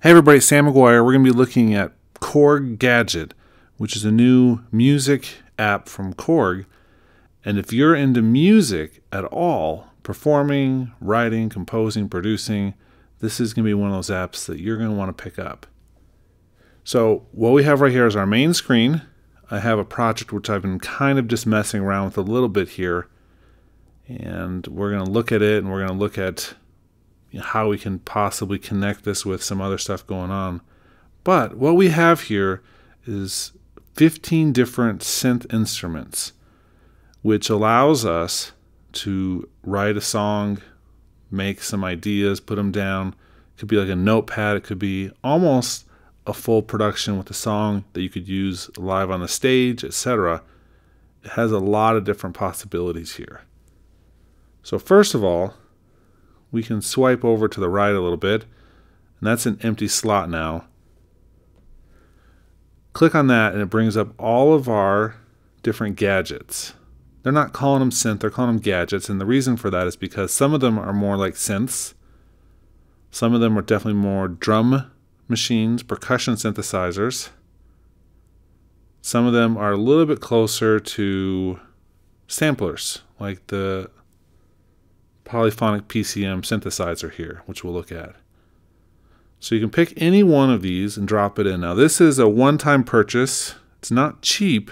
Hey everybody, Sam McGuire. We're going to be looking at Korg Gadget, which is a new music app from Korg. And if you're into music at all, performing, writing, composing, producing, this is going to be one of those apps that you're going to want to pick up. So what we have right here is our main screen. I have a project which I've been kind of just messing around with a little bit here. And we're going to look at it and we're going to look at how we can possibly connect this with some other stuff going on. But what we have here is 15 different synth instruments, which allows us to write a song, make some ideas, put them down. It could be like a notepad. It could be almost a full production with a song that you could use live on the stage, etc. It has a lot of different possibilities here. So first of all, we can swipe over to the right a little bit, and that's an empty slot now. Click on that and it brings up all of our different gadgets. They're not calling them synth, they're calling them gadgets, and the reason for that is because some of them are more like synths. Some of them are definitely more drum machines, percussion synthesizers. Some of them are a little bit closer to samplers, like the polyphonic PCM synthesizer here, which we'll look at. So you can pick any one of these and drop it in. Now this is a one-time purchase. It's not cheap.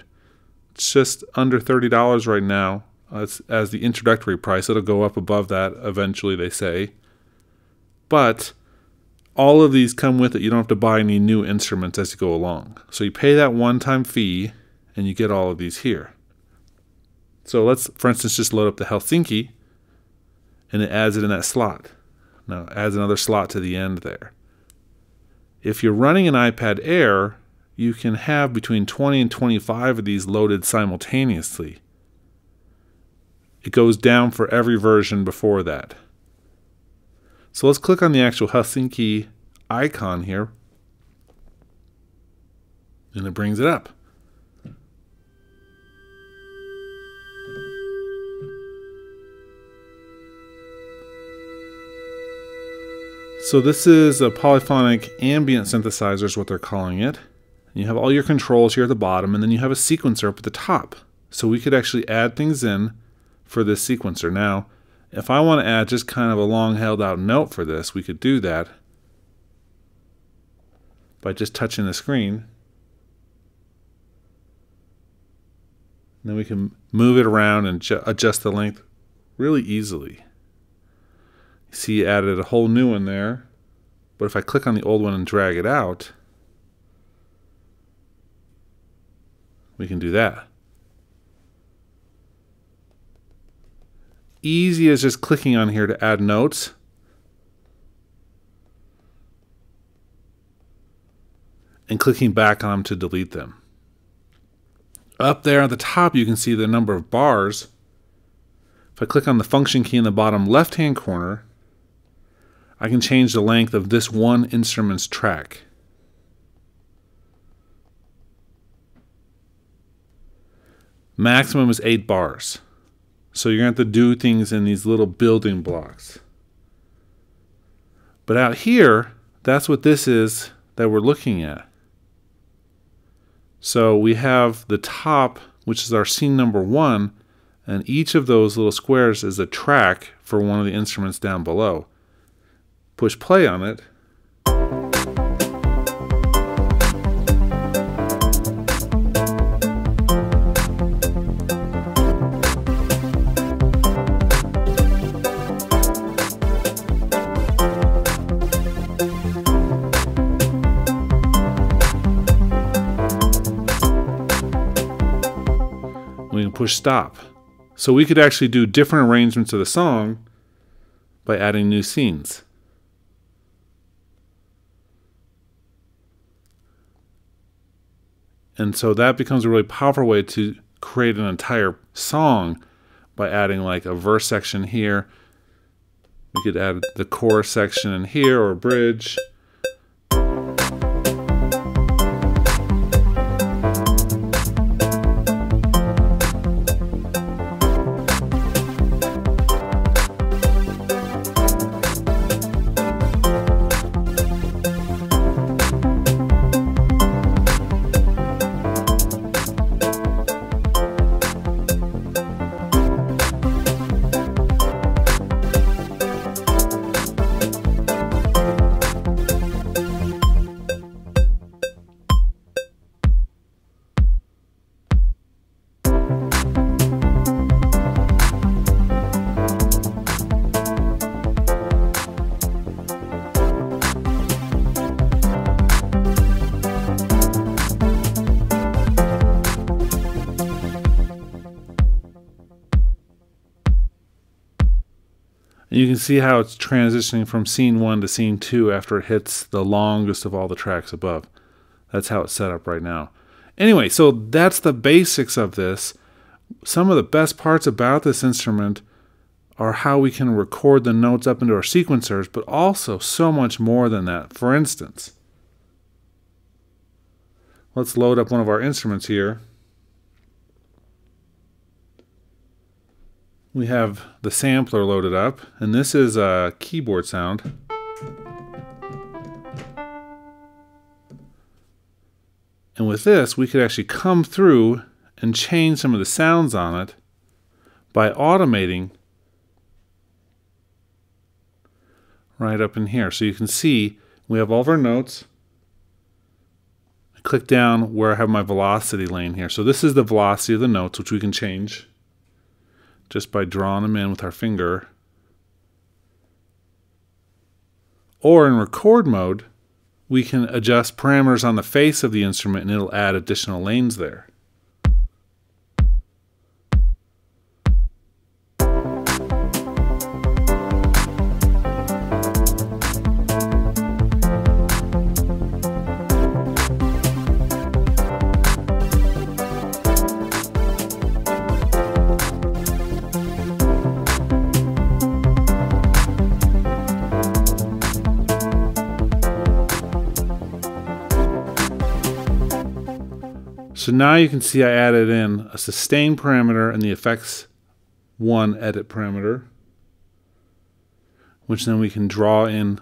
It's just under $30 right now as the introductory price. It'll go up above that eventually, they say. But all of these come with it. You don't have to buy any new instruments as you go along. So you pay that one-time fee and you get all of these here. So let's, for instance, just load up the Helsinki, and it adds it in that slot. Now it adds another slot to the end there. If you're running an iPad Air, you can have between 20 and 25 of these loaded simultaneously. It goes down for every version before that. So let's click on the actual Helsinki icon here, and it brings it up. So this is a polyphonic ambient synthesizer is what they're calling it. You have all your controls here at the bottom, and then you have a sequencer up at the top. So we could actually add things in for this sequencer. Now, if I want to add just kind of a long held out note for this, we could do that by just touching the screen. And then we can move it around and adjust the length really easily. See, it added a whole new one there, but if I click on the old one and drag it out, we can do that. Easy as just clicking on here to add notes. And clicking back on them to delete them. Up there at the top you can see the number of bars. If I click on the function key in the bottom left-hand corner, I can change the length of this one instrument's track. Maximum is 8 bars. So you're going to have to do things in these little building blocks. But out here, that's what this is that we're looking at. So we have the top, which is our scene number 1, and each of those little squares is a track for one of the instruments down below. Push play on it. We can push stop. So we could actually do different arrangements of the song by adding new scenes. And so that becomes a really powerful way to create an entire song by adding like a verse section here. We could add the chorus section in here or a bridge. And you can see how it's transitioning from scene 1 to scene 2 after it hits the longest of all the tracks above. That's how it's set up right now. Anyway, so that's the basics of this. Some of the best parts about this instrument are how we can record the notes up into our sequencers, but also so much more than that. For instance, let's load up one of our instruments here. We have the sampler loaded up, and this is a keyboard sound. And with this, we could actually come through and change some of the sounds on it by automating right up in here. So you can see we have all of our notes. I click down where I have my velocity lane here. So this is the velocity of the notes, which we can change just by drawing them in with our finger. Or in record mode, we can adjust parameters on the face of the instrument and it'll add additional lanes there. So now you can see I added in a sustain parameter and the effects 1 edit parameter, which then we can draw in .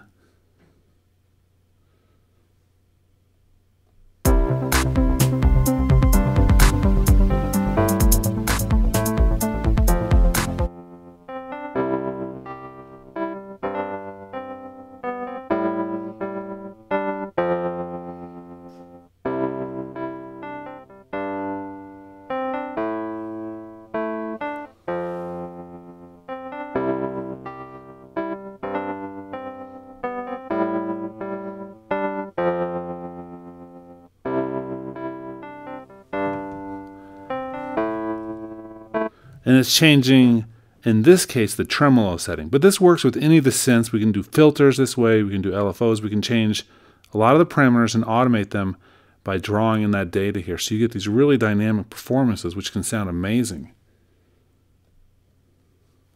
And it's changing, in this case, the tremolo setting. But this works with any of the synths. We can do filters this way. We can do LFOs. We can change a lot of the parameters and automate them by drawing in that data here. So you get these really dynamic performances, which can sound amazing.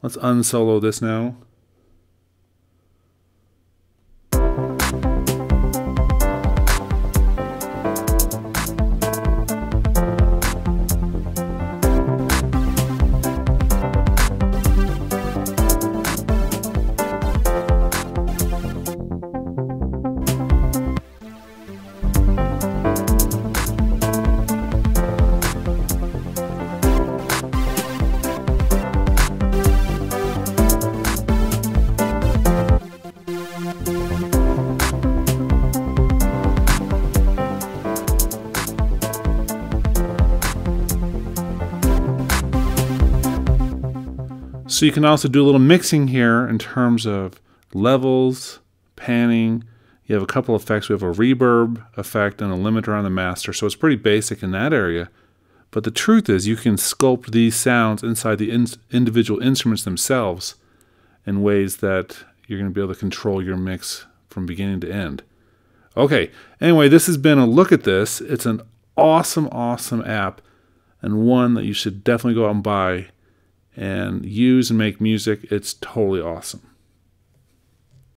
Let's unsolo this now. So you can also do a little mixing here in terms of levels, panning. You have a couple effects. We have a reverb effect and a limiter on the master. So it's pretty basic in that area. But the truth is you can sculpt these sounds inside the individual instruments themselves in ways that you're going to be able to control your mix from beginning to end. Okay, anyway, this has been a look at this. It's an awesome, awesome app and one that you should definitely go out and buy and use and make music. It's totally awesome.